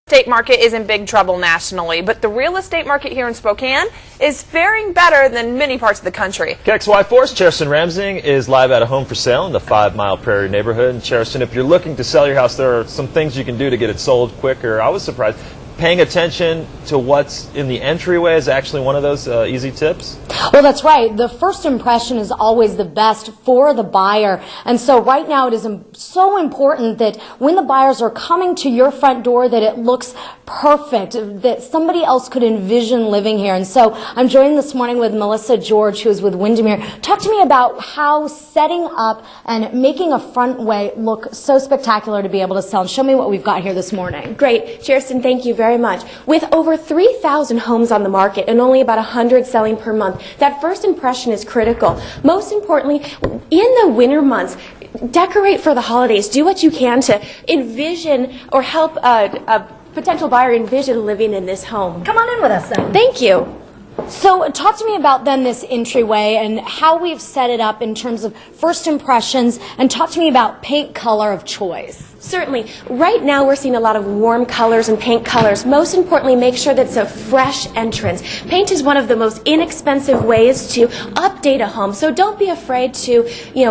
Estate market is in big trouble nationally, but the real estate market here in Spokane is faring better than many parts of the country. KXY4's Kjerstin Ramsing is live at a home for sale in the 5 Mile Prairie neighborhood. And Kjerstin, if you're looking to sell your house, there are some things you can do to get it sold quicker. I was surprised. Paying attention to what's in the entryway is actually one of those easy tips. Well, that's right. The first impression is always the best for the buyer. And so right now it is so important that when the buyers are coming to your front door that it looks perfect, that somebody else could envision living here. And so I'm joined this morning with Melissa George, who is with Windermere. Talk to me about how setting up and making a front way look so spectacular to be able to sell. And show me what we've got here this morning. Great. Kjerstin, thank you very much. With over 3,000 homes on the market and only about 100 selling per month, that first impression is critical. Most importantly, in the winter months, decorate for the holidays. Do what you can to envision or help a potential buyer envision living in this home. Come on in with us then. Thank you. So talk to me about then this entryway and how we've set it up in terms of first impressions, and talk to me about paint color of choice. Certainly. Right now we're seeing a lot of warm colors and paint colors. Most importantly, make sure that it's a fresh entrance. Paint is one of the most inexpensive ways to update a home, so don't be afraid to,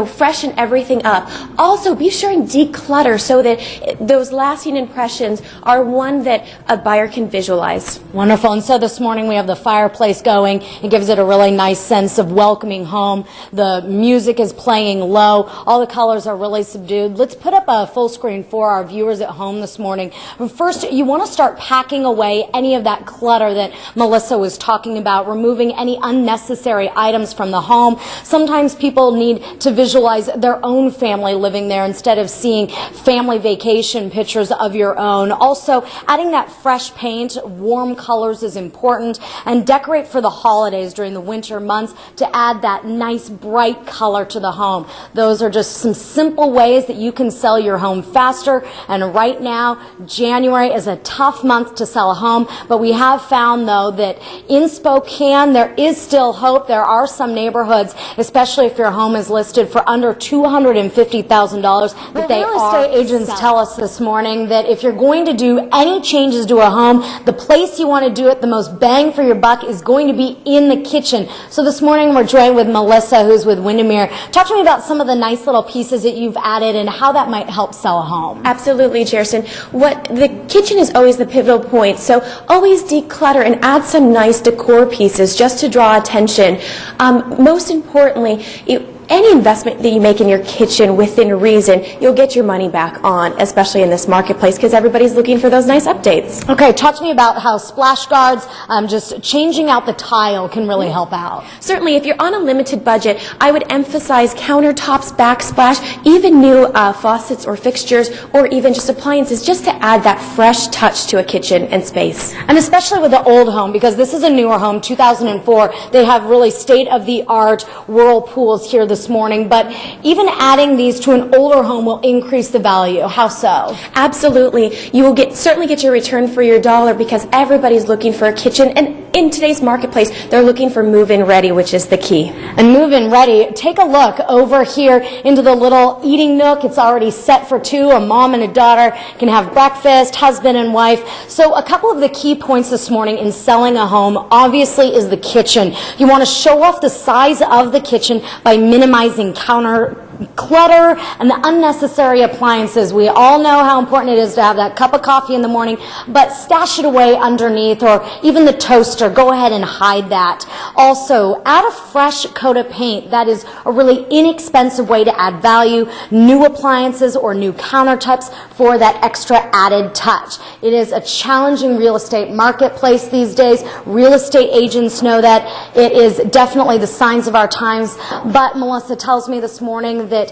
freshen everything up. Also, be sure and declutter so that those lasting impressions are one that a buyer can visualize. Wonderful. And so this morning we have the fireplace going. It gives it a really nice sense of welcoming home. The music is playing low. All the colors are really subdued. Let's put up a full screen for our viewers at home this morning. First, you want to start packing away any of that clutter that Melissa was talking about, removing any unnecessary items from the home. Sometimes people need to visualize their own family living there instead of seeing family vacation pictures of your own. Also, adding that fresh paint, warm colors is important, and decorate for the holidays during the winter months to add that nice bright color to the home. Those are just some simple ways that you can sell your home faster. And right now, January is a tough month to sell a home, but we have found, though, that in Spokane, there is still hope. There are some neighborhoods, especially if your home is listed for under $250,000, that they real estate agents tell us this morning that if you're going to do any changes to a home, the place you want to do it, the most bang for your buck, is going to be in the kitchen. So this morning, we're joined with Melissa, who's with Windermere. Talk to me about some of the nice little pieces that you've added and how that might help sell a home. Absolutely, Kjerstin. The kitchen is always the pivotal point, so always declutter and add some nice decor pieces just to draw attention. Most importantly, any investment that you make in your kitchen within reason, you'll get your money back on, especially in this marketplace, because everybody's looking for those nice updates. Okay, talk to me about how splash guards, just changing out the tile can really help out. Certainly, if you're on a limited budget, I would emphasize countertops, backsplash, even new faucets or fixtures, or even just appliances, just to add that fresh touch to a kitchen and space. And especially with the old home, because this is a newer home, 2004, they have really state-of-the-art whirlpools here this morning, but even adding these to an older home will increase the value. How so? Absolutely. You will certainly get your return for your dollar, because everybody's looking for a kitchen, and in today's marketplace, they're looking for move-in ready, which is the key. And move-in ready, take a look over here into the little eating nook. It's already set for two. A mom and a daughter can have breakfast, husband and wife. So a couple of the key points this morning in selling a home, obviously, is the kitchen. You want to show off the size of the kitchen by minimizing counter clutter and the unnecessary appliances. We all know how important it is to have that cup of coffee in the morning, but stash it away underneath, or even the toaster. Go ahead and hide that. Also, add a fresh coat of paint. That is a really inexpensive way to add value. New appliances or new countertops for that extra added touch. It is a challenging real estate marketplace these days. Real estate agents know that. It is definitely the signs of our times. But Melissa tells me this morning that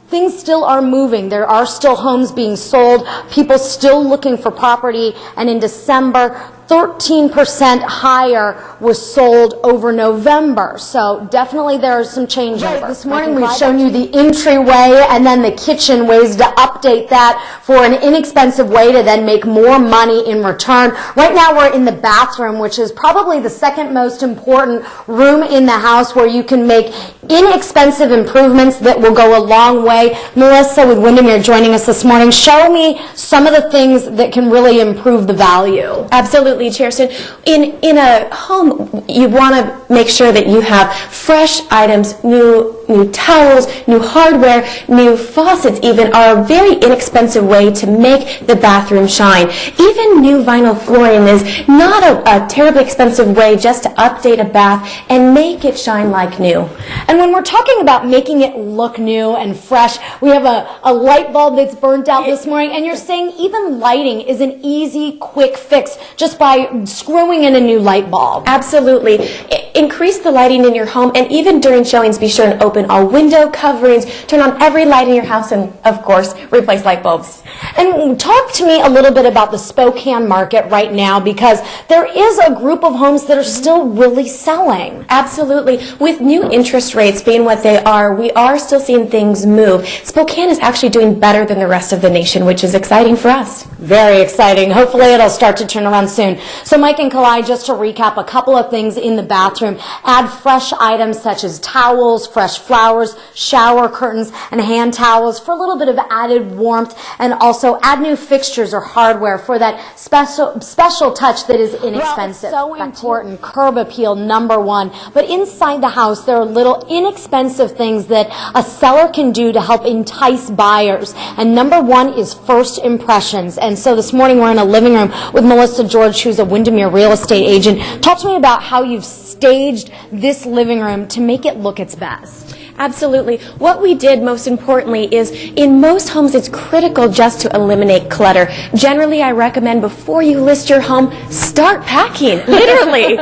things still are moving. There are still homes being sold, people still looking for property, and in December, 13% higher was sold over November. So definitely there is some changeover. Right, this morning we've shown you the entryway and then the kitchen, ways to update that for an inexpensive way to then make more money in return. Right now we're in the bathroom, which is probably the second most important room in the house, where you can make inexpensive improvements that will go a long way way. Melissa with Windermere joining us this morning. Show me some of the things that can really improve the value. Absolutely, Kjerstin. In a home, you want to make sure that you have fresh items, new towels, new hardware, new faucets even are a very inexpensive way to make the bathroom shine. Even new vinyl flooring is not a terribly expensive way just to update a bath and make it shine like new. And when we're talking about making it look new and fresh, we have a light bulb that's burnt out this morning, and you're saying even lighting is an easy, quick fix just by screwing in a new light bulb. Absolutely. Increase the lighting in your home, and even during showings, be sure and open all window coverings, turn on every light in your house, and of course, replace light bulbs. And talk to me a little bit about the Spokane market right now, because there is a group of homes that are still really selling. Absolutely. With new interest rates being what they are, we are still seeing things move. Spokane is actually doing better than the rest of the nation, which is exciting for us. Very exciting. Hopefully it'll start to turn around soon. So Mike and Kalai, just to recap a couple of things in the bathroom. Add fresh items such as towels, fresh flowers, shower curtains, and hand towels for a little bit of added warmth, and also add new fixtures or hardware for that special touch that is inexpensive. Well, so important. Curb appeal, number one. But inside the house, there are little inexpensive things that a seller can do to help entice buyers. And number one is first impressions. And so this morning we're in a living room with Melissa George, who's a Windermere real estate agent. Talk to me about how you've staged this living room to make it look its best. Absolutely. What we did most importantly is in most homes it's critical just to eliminate clutter. Generally, I recommend before you list your home, start packing, literally.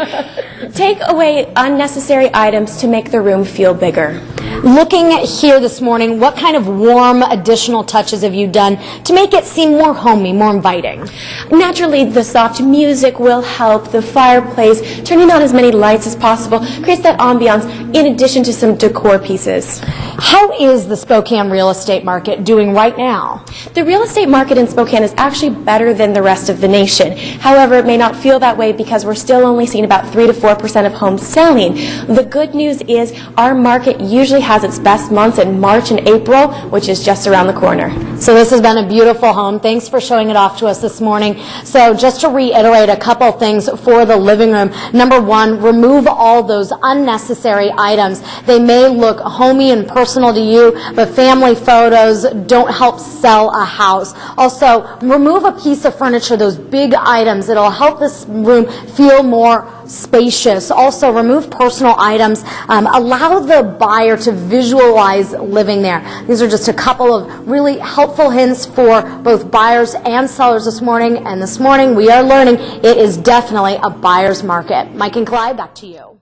Take away unnecessary items to make the room feel bigger. Looking here this morning, what kind of warm additional touches have you done to make it seem more homey, more inviting? Naturally, the soft music will help. The fireplace, turning on as many lights as possible, creates that ambiance in addition to some decor pieces. How is the Spokane real estate market doing right now? The real estate market in Spokane is actually better than the rest of the nation. However, it may not feel that way because we're still only seeing about 3 to 4% of homes selling. The good news is our market usually has its best months in March and April, which is just around the corner. So this has been a beautiful home. Thanks for showing it off to us this morning. So just to reiterate a couple things for the living room. Number one, remove all those unnecessary items. They may look homey and personal to you, but family photos don't help sell a house. Also, remove a piece of furniture, those big items. It'll help this room feel more spacious. Also, remove personal items. Allow the buyer to visualize living there. These are just a couple of really helpful hints for both buyers and sellers this morning. And this morning we are learning it is definitely a buyer's market. Mike and Clyde, back to you.